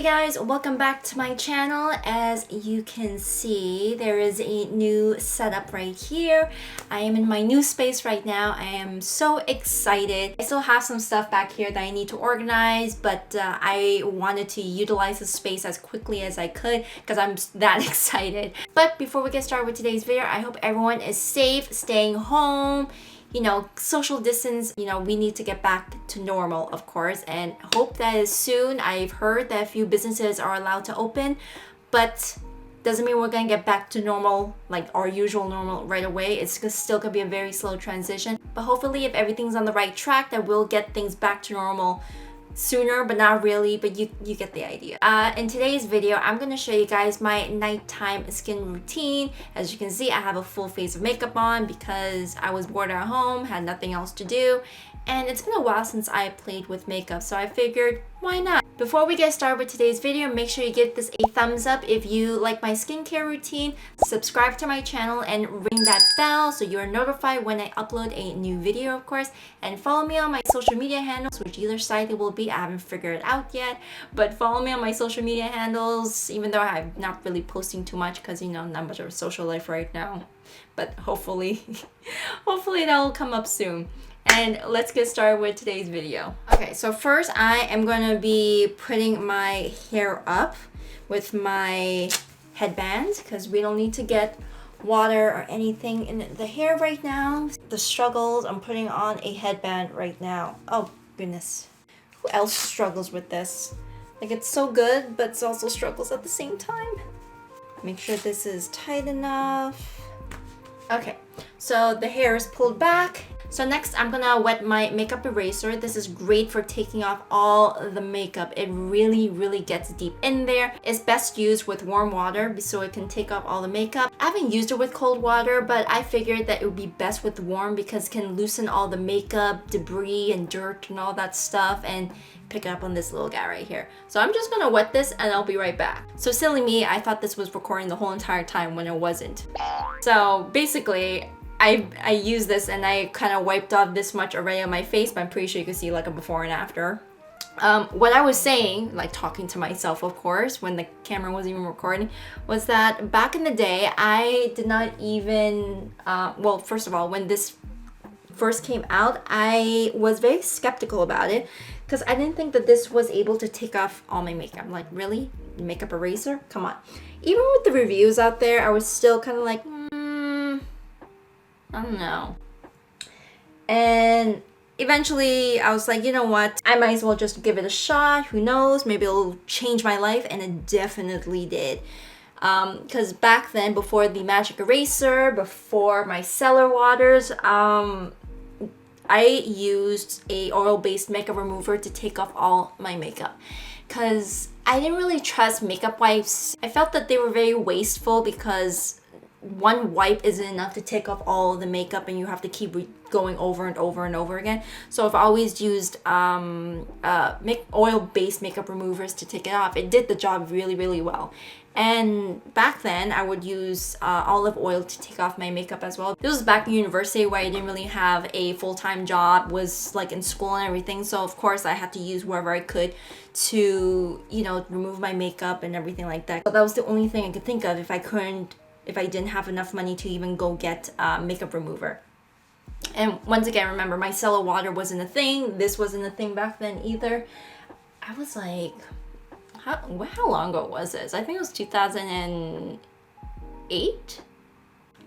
Hey guys, welcome back to my channel. As you can see, there is a new setup right here. I am in my new space right now. I am so excited. I still have some stuff back here that I need to organize, but I wanted to utilize the space as quickly as I could because I'm that excited. But before we get started with today's video, I hope everyone is safe, staying home, you know, social distance. You know, we need to get back to normal, of course, and hope that is soon. I've heard that a few businesses are allowed to open, but doesn't mean we're gonna get back to normal, like our usual normal right away. It's still gonna be a very slow transition, but hopefully if everything's on the right track, that we'll get things back to normal sooner, but not really, but you get the idea. In today's video, I'm going to show you guys my nighttime skin routine. As you can see, I have a full face of makeup on because I was bored at home, had nothing else to do, and it's been a while since I played with makeup, so I figured, why not? Before we get started with today's video, make sure you give this a thumbs up if you like my skincare routine, subscribe to my channel, and ring that bell so you are notified when I upload a new video, of course, and follow me on my social media handles, which either site it will be, I haven't figured it out yet, but follow me on my social media handles, even though I'm not really posting too much because, you know, not much of a social life right now, but hopefully, hopefully that will come up soon. And let's get started with today's video. Okay, so first I am gonna be putting my hair up with my headband because we don't need to get water or anything in the hair right now. The struggles, I'm putting on a headband right now. Oh goodness, who else struggles with this? Like, it's so good, but it's also struggles at the same time. Make sure this is tight enough. Okay, so the hair is pulled back. So next, I'm gonna wet my makeup eraser. This is great for taking off all the makeup. It really gets deep in there. It's best used with warm water so it can take off all the makeup. I haven't used it with cold water, but I figured that it would be best with warm because it can loosen all the makeup, debris, and dirt and all that stuff and pick it up on this little guy right here. So I'm just gonna wet this and I'll be right back. So silly me, I thought this was recording the whole entire time when it wasn't. So basically, I used this and I kind of wiped off this much already on my face, but I'm pretty sure you can see like a before and after. What I was saying, like talking to myself, of course, when the camera wasn't even recording, was that back in the day, I did not even, well, first of all, when this first came out, I was very skeptical about it because I didn't think that this was able to take off all my makeup. I'm like, really? Makeup eraser? Come on. Even with the reviews out there, I was still kind of like, I don't know. And eventually I was like, you know what? I might as well just give it a shot. Who knows? Maybe it'll change my life. And it definitely did. Because back then, before the magic eraser, before my cellar waters, I used a oil-based makeup remover to take off all my makeup. Because I didn't really trust makeup wipes. I felt that they were very wasteful because one wipe isn't enough to take off all the makeup and you have to keep going over and over and over again. So I've always used oil-based makeup removers to take it off. It did the job really well. And back then I would use olive oil to take off my makeup as well. This was back in university where I didn't really have a full-time job, was like in school and everything, so of course I had to use wherever I could to, you know, remove my makeup and everything like that. But that was the only thing I could think of if I didn't have enough money to even go get a makeup remover. And once again, remember, my cellar water wasn't a thing. This wasn't a thing back then either. I was like, how long ago was this? I think it was 2008?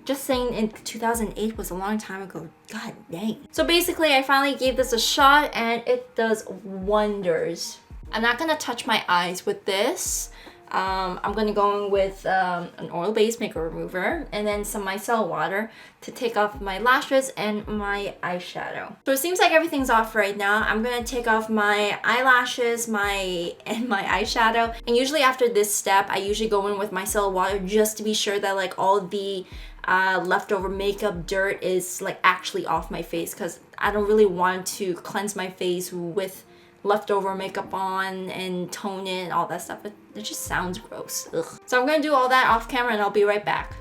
Just saying, in 2008 was a long time ago. God dang. So basically, I finally gave this a shot and it does wonders. I'm not gonna touch my eyes with this. I'm going to go in with an oil-based makeup remover and then some micellar water to take off my lashes and my eyeshadow. So it seems like everything's off right now. I'm going to take off my eyelashes, my eyeshadow. And usually after this step, I usually go in with micellar water just to be sure that like all the leftover makeup dirt is like actually off my face because I don't really want to cleanse my face with leftover makeup on and tone it and all that stuff. It just sounds gross. Ugh. So I'm gonna do all that off camera and I'll be right back.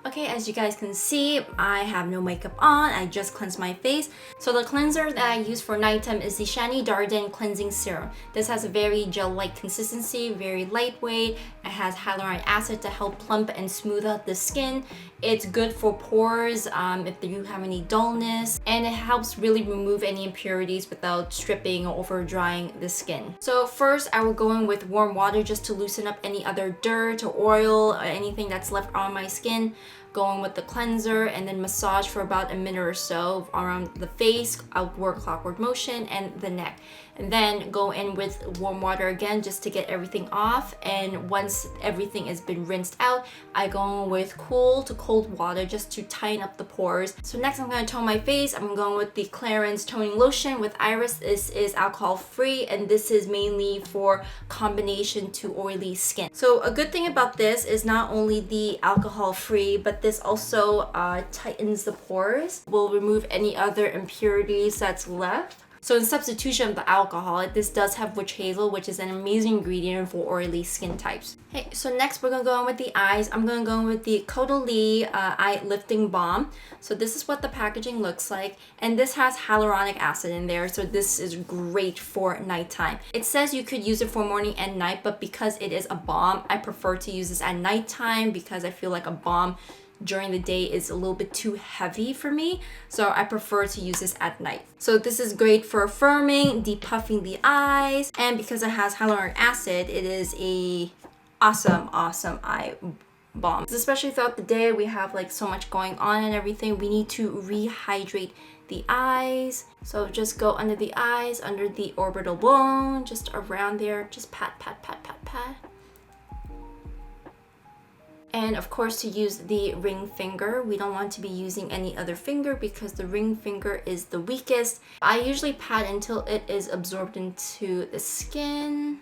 Okay, as you guys can see, I have no makeup on. I just cleansed my face. So the cleanser that I use for nighttime is the Shiny Darden Cleansing Serum. This has a very gel-like consistency, very lightweight. It has hyaluronic acid to help plump and smooth out the skin. It's good for pores if you have any dullness, and it helps really remove any impurities without stripping or over drying the skin. So first, I will go in with warm water just to loosen up any other dirt or oil or anything that's left on my skin. Go in with the cleanser and then massage for about a minute or so around the face, outward clockwise motion, and the neck. And then go in with warm water again just to get everything off. And once everything has been rinsed out, I go in with cool to cold water just to tighten up the pores. So next I'm going to tone my face. I'm going with the Clarins toning lotion with iris. This is alcohol free and this is mainly for combination to oily skin. So a good thing about this is not only the alcohol free, but this also tightens the pores, will remove any other impurities that's left. So in substitution of the alcohol, this does have witch hazel, which is an amazing ingredient for oily skin types. Okay, so next we're gonna go on with the eyes. I'm gonna go in with the Caudalie Eye Lifting Balm. So this is what the packaging looks like, and this has hyaluronic acid in there, so this is great for nighttime. It says you could use it for morning and night, but because it is a balm, I prefer to use this at nighttime because I feel like a balm during the day is a little bit too heavy for me, so I prefer to use this at night. So this is great for firming, depuffing the eyes, and because it has hyaluronic acid, it is a awesome eye balm. Especially throughout the day, we have like so much going on and everything, we need to rehydrate the eyes. So just go under the eyes, under the orbital bone, just around there, just pat. And of course, to use the ring finger, we don't want to be using any other finger because the ring finger is the weakest. I usually pat until it is absorbed into the skin.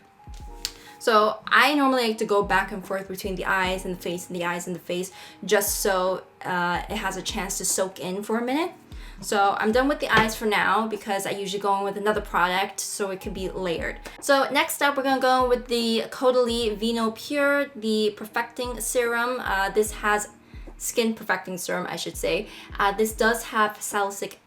So I normally like to go back and forth between the eyes and the face and the eyes and the face just so it has a chance to soak in for a minute. So I'm done with the eyes for now because I usually go in with another product so it could be layered. So next up, we're gonna go in with the Caudalie Vino Pure, the Perfecting Serum. This has Skin Perfecting Serum, I should say. This does have salicylic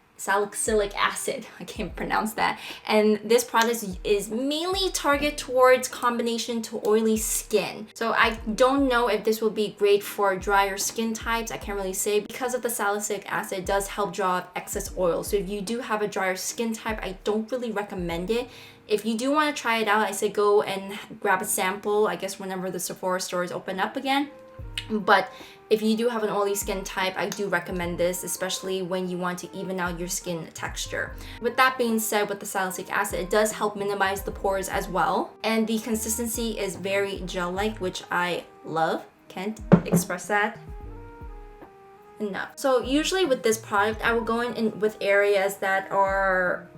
acid, I can't pronounce that, and this product is mainly targeted towards combination to oily skin. So I don't know if this will be great for drier skin types, I can't really say. Because of the salicylic acid, it does help draw off excess oil, so if you do have a drier skin type, I don't really recommend it. If you do want to try it out, I say go and grab a sample, I guess whenever the Sephora stores open up again. But if you do have an oily skin type, I do recommend this, especially when you want to even out your skin texture. With that being said, with the salicylic acid, it does help minimize the pores as well. And the consistency is very gel-like, which I love. Can't express that enough. So usually with this product, I will go in with areas that are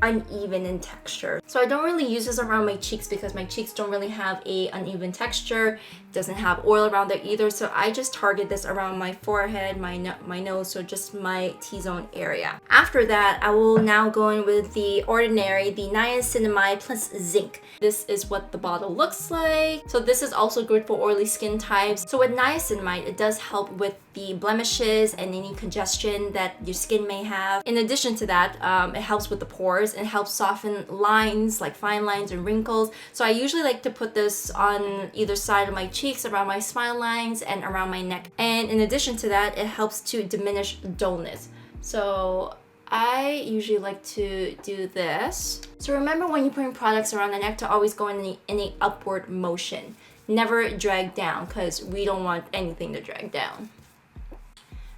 uneven in texture. So I don't really use this around my cheeks because my cheeks don't really have a uneven texture. It doesn't have oil around there either. So I just target this around my forehead, my nose, so just my T-zone area. After that, I will now go in with the Ordinary, the niacinamide plus zinc. This is what the bottle looks like. So this is also good for oily skin types. So with niacinamide, it does help with the blemishes and any congestion that your skin may have. In addition to that, it helps with the pores. It helps soften lines, like fine lines and wrinkles. So I usually like to put this on either side of my cheeks, around my smile lines, and around my neck. And in addition to that, it helps to diminish dullness. So I usually like to do this. So remember when you're putting products around the neck to always go in an upward motion. Never drag down because we don't want anything to drag down.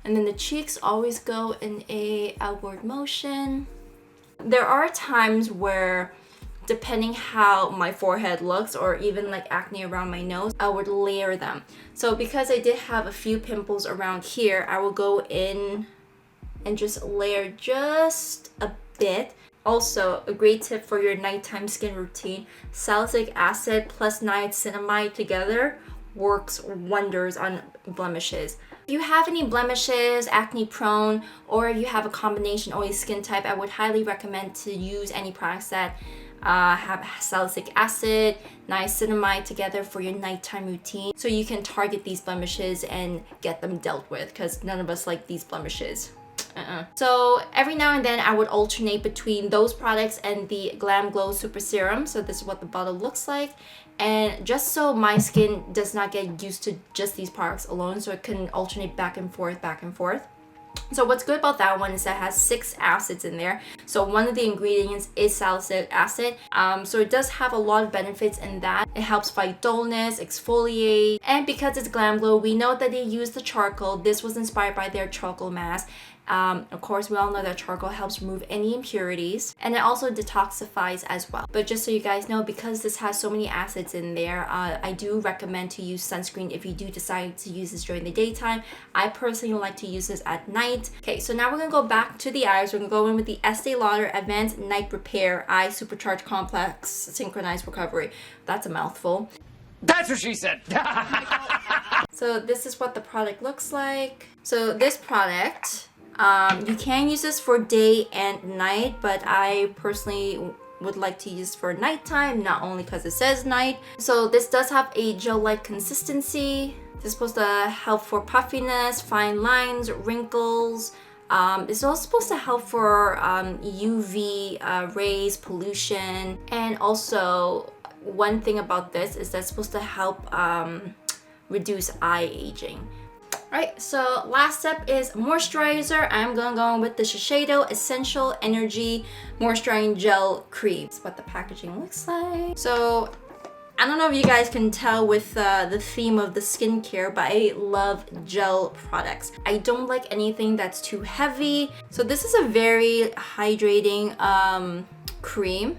And then the cheeks always go in a outward motion. There are times where, depending how my forehead looks or even like acne around my nose, I would layer them. So because I did have a few pimples around here, I will go in and just layer just a bit. Also, a great tip for your nighttime skin routine, salicylic acid plus niacinamide together works wonders on blemishes. If you have any blemishes, acne prone, or if you have a combination oily skin type, I would highly recommend to use any products that have salicylic acid, niacinamide together for your nighttime routine. So you can target these blemishes and get them dealt with, because none of us like these blemishes. So every now and then I would alternate between those products and the Glam Glow Super Serum. So this is what the bottle looks like. And just so my skin does not get used to just these products alone, so it can alternate back and forth, back and forth. So what's good about that one is that it has 6 acids in there. So one of the ingredients is salicylic acid. So it does have a lot of benefits in that. It helps fight dullness, exfoliate, and because it's Glam Glow, we know that they use the charcoal. This was inspired by their charcoal mask. Of course, we all know that charcoal helps remove any impurities, and it also detoxifies as well. But just so you guys know, because this has so many acids in there, I do recommend to use sunscreen if you do decide to use this during the daytime. I personally like to use this at night. Okay, so now we're gonna go back to the eyes. We're gonna go in with the Estee Lauder Advanced Night Repair Eye Supercharge Complex Synchronized Recovery. That's a mouthful. That's what she said. So this is what the product looks like. So this product, you can use this for day and night, but I personally would like to use for nighttime, not only because it says night. So this does have a gel-like consistency. This is supposed to help for puffiness, fine lines, wrinkles. It's also supposed to help for UV rays, pollution, and also one thing about this is that it's supposed to help reduce eye aging. Right, so last step is moisturizer. I'm gonna go in with the Shiseido Essential Energy Moisturizing Gel Cream. That's what the packaging looks like. So I don't know if you guys can tell with the theme of the skincare, but I love gel products. I don't like anything that's too heavy. So this is a very hydrating cream.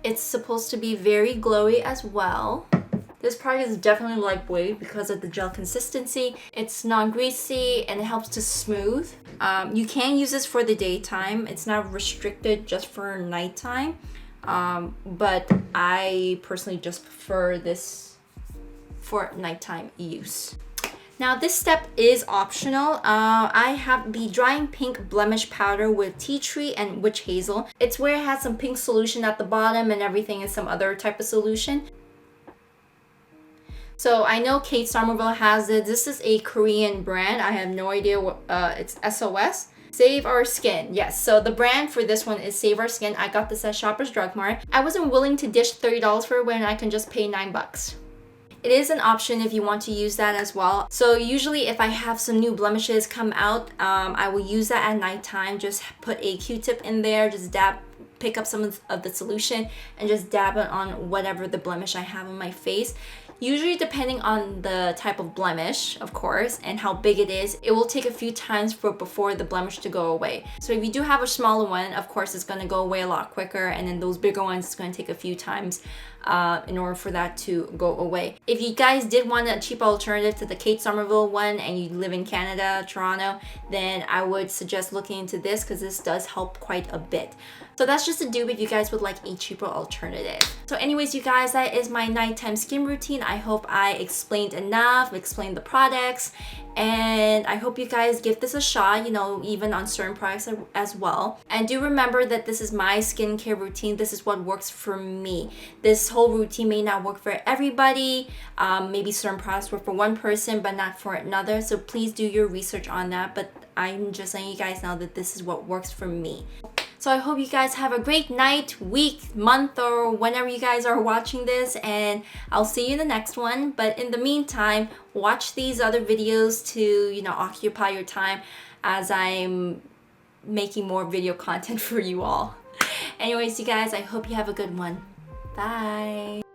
It's supposed to be very glowy as well. This product is definitely lightweight because of the gel consistency. It's non-greasy and it helps to smooth. You can use this for the daytime. It's not restricted just for nighttime. But I personally just prefer this for nighttime use. Now this step is optional. I have the Drying Pink Blemish Powder with tea tree and witch hazel. It's where it has some pink solution at the bottom and everything is some other type of solution. So I know Kate Somerville has it. This is a Korean brand. I have no idea what, it's SOS. Save Our Skin. Yes, so the brand for this one is Save Our Skin. I got this at Shoppers Drug Mart. I wasn't willing to dish $30 for it when I can just pay $9. It is an option if you want to use that as well. So usually if I have some new blemishes come out, I will use that at nighttime. Just put a Q-tip in there, just pick up some of the solution and just dab it on whatever the blemish I have on my face. Usually depending on the type of blemish, of course, and how big it is, it will take a few times before the blemish to go away. So if you do have a smaller one, of course, it's going to go away a lot quicker, and then those bigger ones, it's going to take a few times in order for that to go away. If you guys did want a cheap alternative to the Kate Somerville one and you live in Canada, Toronto, then I would suggest looking into this because this does help quite a bit. So that's just a dupe if you guys would like a cheaper alternative. So anyways, you guys, that is my nighttime skin routine. I hope I explained enough, explained the products, and I hope you guys give this a shot, you know, even on certain products as well. And do remember that this is my skincare routine. This is what works for me. This whole routine may not work for everybody. Maybe certain products work for one person, but not for another. So please do your research on that. But I'm just letting you guys know that this is what works for me. So I hope you guys have a great night, week, month, or whenever you guys are watching this, and I'll see you in the next one. But in the meantime, watch these other videos to, you know, occupy your time as I'm making more video content for you all. Anyways, you guys, I hope you have a good one. Bye.